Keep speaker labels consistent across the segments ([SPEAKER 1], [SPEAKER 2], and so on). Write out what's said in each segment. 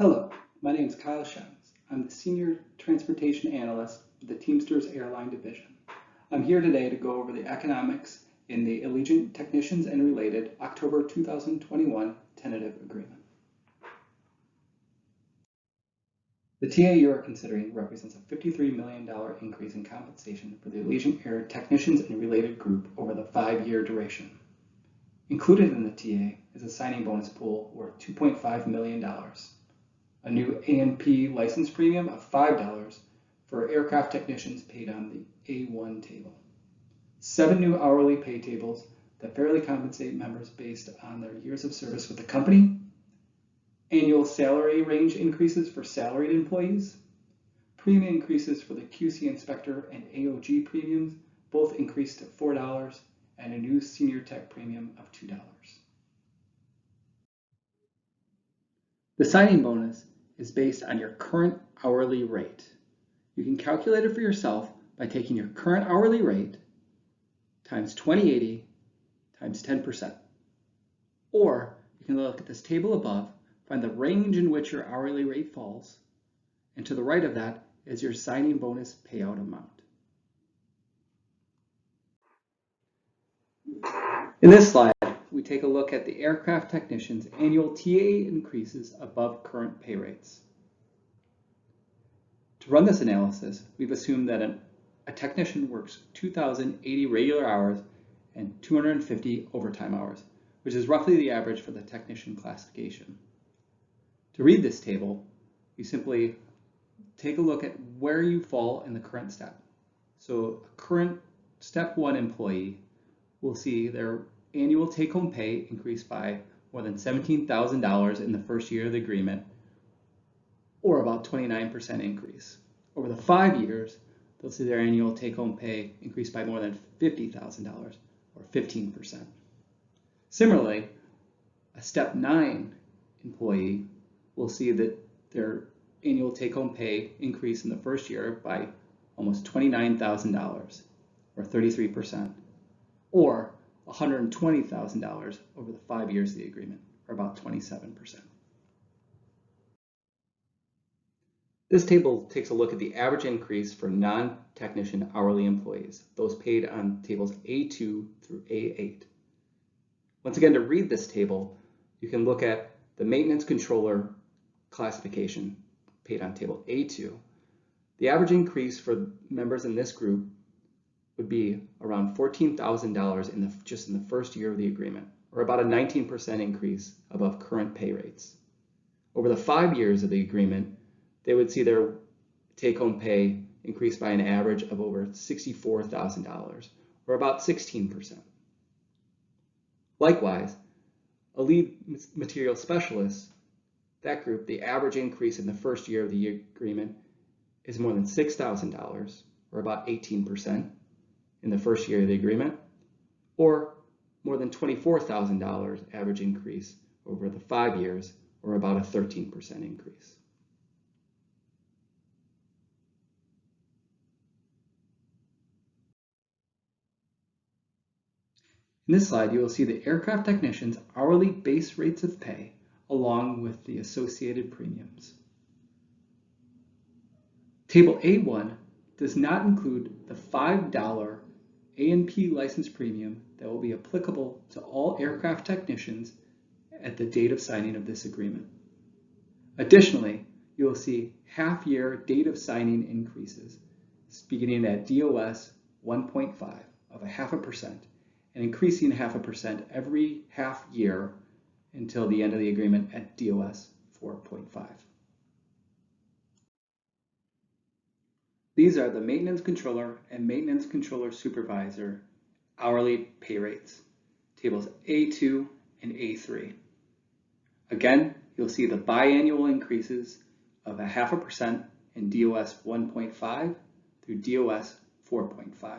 [SPEAKER 1] Hello, my name is Kyle Schoembs. I'm the Senior Transportation Analyst with the Teamsters Airline Division. I'm here today to go over the economics in the Allegiant Technicians and Related October 2021 tentative agreement. The TA you are considering represents a $53 million increase in compensation for the Allegiant Air Technicians and Related group over the 5-year duration. Included in the TA is a signing bonus pool worth $2.5 million. A new A&P license premium of $5 for aircraft technicians paid on the A1 table. 7 new hourly pay tables that fairly compensate members based on their years of service with the company. Annual salary range increases for salaried employees. Premium increases for the QC inspector and AOG premiums, both increased to $4, and a new senior tech premium of $2. The signing bonus is based on your current hourly rate. You can calculate it for yourself by taking your current hourly rate times 2080 times 10%. Or you can look at this table above, find the range in which your hourly rate falls, and to the right of that is your signing bonus payout amount. In this slide, we take a look at the aircraft technicians' annual TA increases above current pay rates. To run this analysis, we've assumed that a technician works 2,080 regular hours and 250 overtime hours, which is roughly the average for the technician classification. To read this table, you simply take a look at where you fall in the current step. So a current step 1 employee will see their annual take-home pay increase by more than $17,000 in the first year of the agreement, or about 29% increase. Over the 5 years, they'll see their annual take-home pay increase by more than $50,000, or 15%. Similarly, a step 9 employee will see that their annual take-home pay increase in the first year by almost $29,000, or 33%, or $120,000 over the 5 years of the agreement, or about 27%. This table takes a look at the average increase for non-technician hourly employees, those paid on tables A2 through A8. Once again, to read this table, you can look at the maintenance controller classification paid on table A2. The average increase for members in this group would be around $14,000 just in the first year of the agreement, or about a 19% increase above current pay rates. Over the 5 years of the agreement, they would see their take-home pay increase by an average of over $64,000, or about 16%. Likewise, a lead material specialist, that group, the average increase in the first year of the agreement is more than $6,000, or about 18%. In the first year of the agreement, or more than $24,000 average increase over the 5 years, or about a 13% increase. In this slide, you will see the aircraft technicians' hourly base rates of pay along with the associated premiums. Table A1 does not include the $5 A&P license premium that will be applicable to all aircraft technicians at the date of signing of this agreement. Additionally, you will see half-year date of signing increases beginning at DOS 1.5 of 0.5% and increasing 0.5% every half year until the end of the agreement at DOS 4.5. These are the maintenance controller and maintenance controller supervisor hourly pay rates, tables A2 and A3. Again, you'll see the biannual increases of 0.5% in DOS 1.5 through DOS 4.5.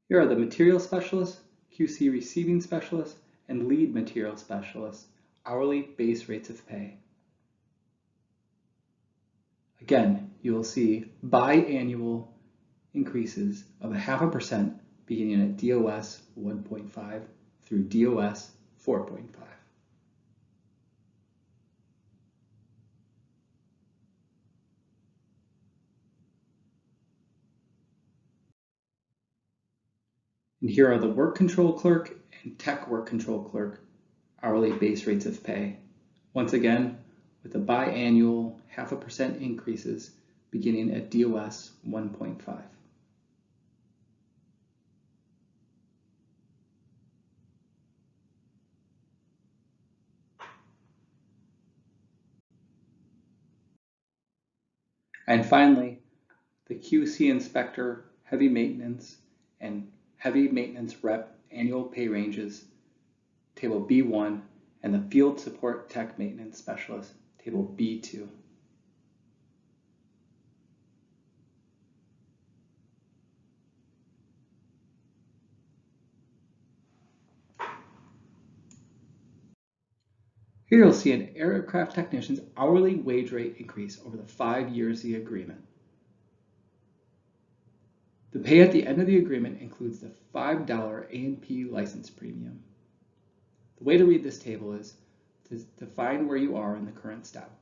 [SPEAKER 1] Here are the material specialists, QC receiving specialists, and lead material specialists hourly base rates of pay. Again, you will see biannual increases of 0.5% beginning at DOS 1.5 through DOS 4.5. And here are the work control clerk and tech work control clerk hourly base rates of pay. Once again, with the biannual 0.5% increases beginning at DOS 1.5. And finally, the QC inspector, heavy maintenance, and heavy maintenance rep annual pay ranges, table B1, and the field support tech maintenance specialist, table B2. Here you'll see an aircraft technician's hourly wage rate increase over the 5 years of the agreement. The pay at the end of the agreement includes the $5 A&P license premium. The way to read this table is to define where you are in the current step.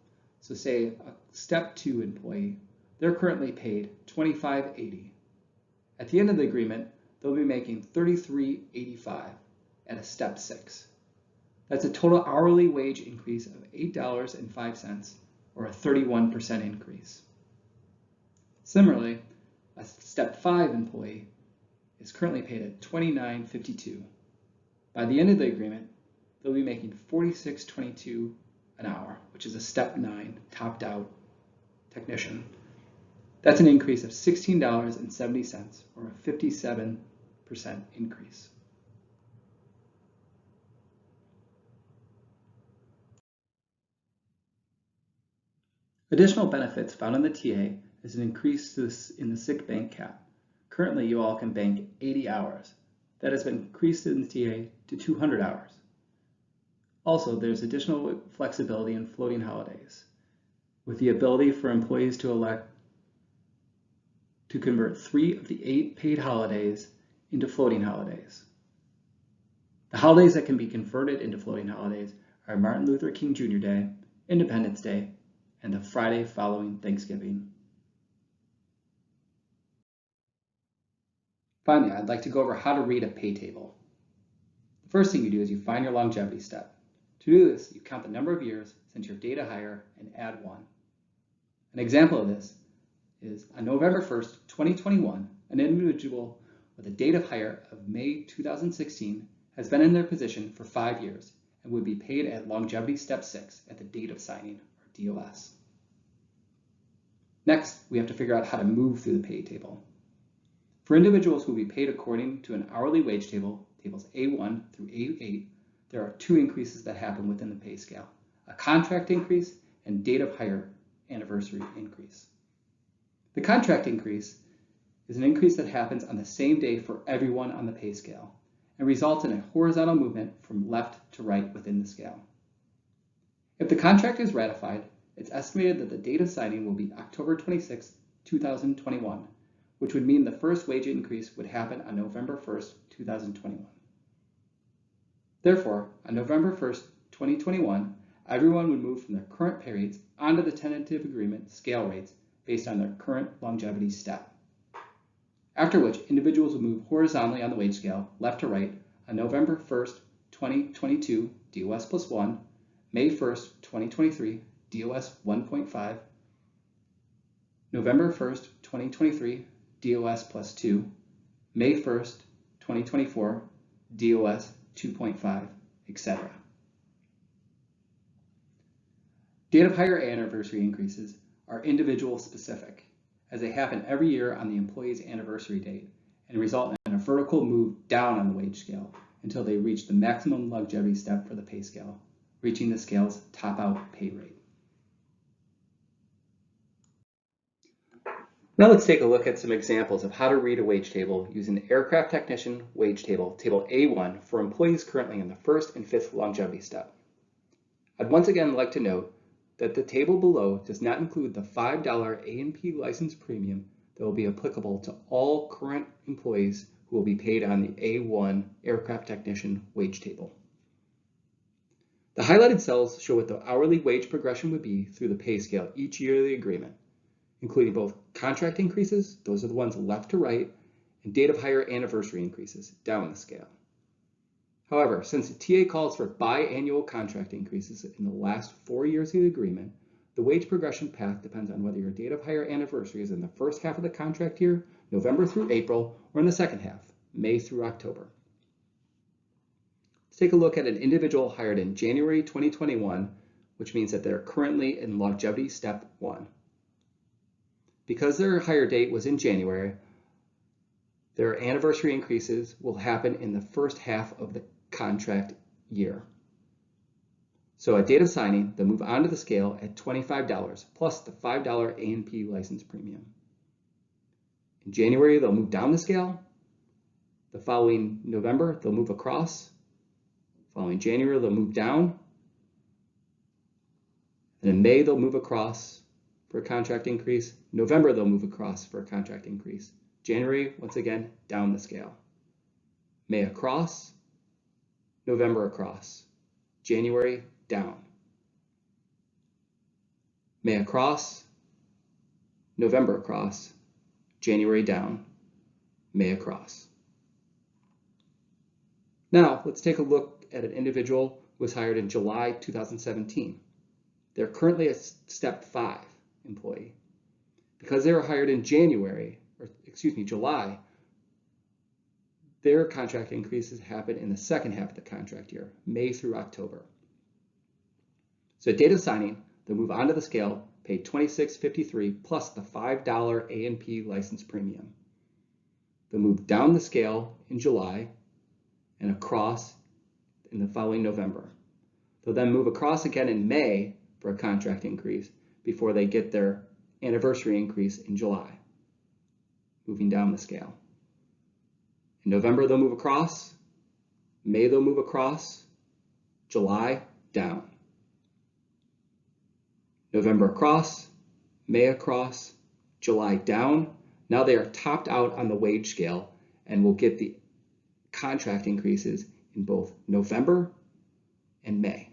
[SPEAKER 1] So say a step 2 employee, they're currently paid $25.80. At the end of the agreement, they'll be making $33.85 at a step 6. That's a total hourly wage increase of $8.05, or a 31% increase. Similarly, a step 5 employee is currently paid at $29.52. By the end of the agreement, they'll be making $46.22 an hour, which is a step 9 topped out technician. That's an increase of $16.70, or a 57% increase. Additional benefits found in the TA is an increase in the sick bank cap. Currently, you all can bank 80 hours. That has been increased in the TA to 200 hours. Also, there's additional flexibility in floating holidays, with the ability for employees to elect to convert 3 of the 8 paid holidays into floating holidays. The holidays that can be converted into floating holidays are Martin Luther King Jr. Day, Independence Day, and the Friday following Thanksgiving. Finally, I'd like to go over how to read a pay table. The first thing you do is you find your longevity step. To do this, you count the number of years since your date of hire and add 1. An example of this is on November 1st, 2021, an individual with a date of hire of May 2016 has been in their position for 5 years and would be paid at longevity step 6 at the date of signing, or DOS. Next, we have to figure out how to move through the pay table. For individuals who will be paid according to an hourly wage table, tables A1 through A8, there are 2 increases that happen within the pay scale: a contract increase and date of hire anniversary increase. The contract increase is an increase that happens on the same day for everyone on the pay scale and results in a horizontal movement from left to right within the scale. If the contract is ratified, it's estimated that the date of signing will be October 26, 2021, which would mean the first wage increase would happen on November 1st, 2021. Therefore, on November 1st, 2021, everyone would move from their current pay rates onto the tentative agreement scale rates based on their current longevity step. After which, individuals will move horizontally on the wage scale, left to right, on November 1st, 2022, DOS plus 1, May 1st, 2023, DOS 1.5, November 1st, 2023, DOS plus 2, May 1st, 2024, DOS 2.5, etc. Date of hire anniversary increases are individual specific, as they happen every year on the employee's anniversary date and result in a vertical move down on the wage scale until they reach the maximum longevity step for the pay scale, reaching the scale's top out pay rate. Now let's take a look at some examples of how to read a wage table using the aircraft technician wage table, table A1, for employees currently in the 1st and 5th longevity step. I'd once again like to note that the table below does not include the $5 A&P license premium that will be applicable to all current employees who will be paid on the A1 aircraft technician wage table. The highlighted cells show what the hourly wage progression would be through the pay scale each year of the agreement, including both contract increases, those are the ones left to right, and date of hire anniversary increases down the scale. However, since the TA calls for biannual contract increases in the last 4 years of the agreement, the wage progression path depends on whether your date of hire anniversary is in the first half of the contract year, November through April, or in the second half, May through October. Let's take a look at an individual hired in January 2021, which means that they're currently in longevity step 1. Because their hire date was in January, their anniversary increases will happen in the first half of the contract year. So at date of signing, they'll move onto the scale at $25 plus the $5 A&P license premium. In January, they'll move down the scale. The following November, they'll move across. Following January, they'll move down. And in May, they'll move across for a contract increase. November, they'll move across for a contract increase. January, once again, down the scale. May across. November across. January, down. May across. November across. January down. May across. Now, let's take a look at an individual who was hired in July 2017. They're currently a step 5 employee. Because they were hired in July, their contract increases happen in the second half of the contract year, May through October. So at date of signing, they'll move onto the scale, pay $26.53 plus the $5 A&P license premium. They'll move down the scale in July and across in the following November. They'll then move across again in May for a contract increase before they get their anniversary increase in July, moving down the scale. In November, they'll move across. May, they'll move across. July, down. November across. May across. July, down. Now they are topped out on the wage scale and will get the contract increases in both November and May.